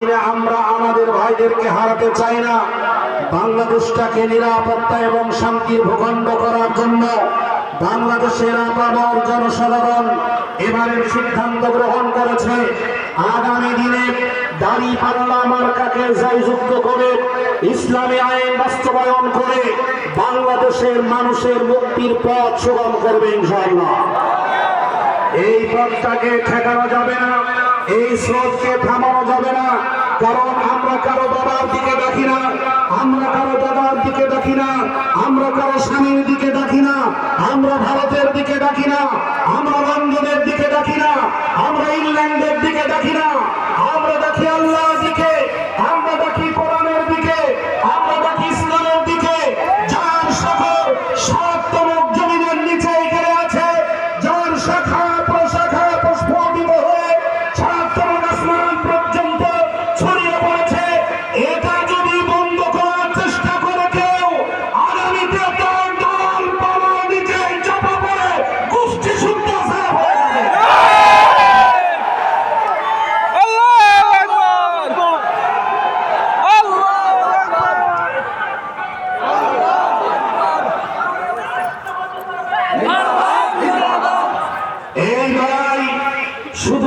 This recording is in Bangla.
আমরা আমাদের ভাইদেরকে হারাতে চাই না। বাংলাদেশটাকে নিরাপত্তা এবং শান্তির ভূখণ্ড করার জন্য বাংলাদেশের আপামর জনসাধারণ এবারের সিদ্ধান্ত গ্রহণ করেছে। আগামী দিনে দাঁড়িপাল্লা মার্কাকে জয়যুক্ত করে ইসলামী আইন বাস্তবায়ন করে বাংলাদেশের মানুষের মুক্তির পথ সুগম করবে ইনশাআল্লাহ। এই পথটাকে ঠেকানো যাবে না, এই স্রোতকে থামানো যাবে না। কারণ আমরা কারো বাবার দিকে দেখি না, আমরা কারো দাদার দিকে দেখি না, আমরা কারো স্বামীর দিকে দেখি না, আমরা ভারতের দিকে দেখি না, আমরা লন্ডনের দিকে দেখি না, আমরা ইংল্যান্ডের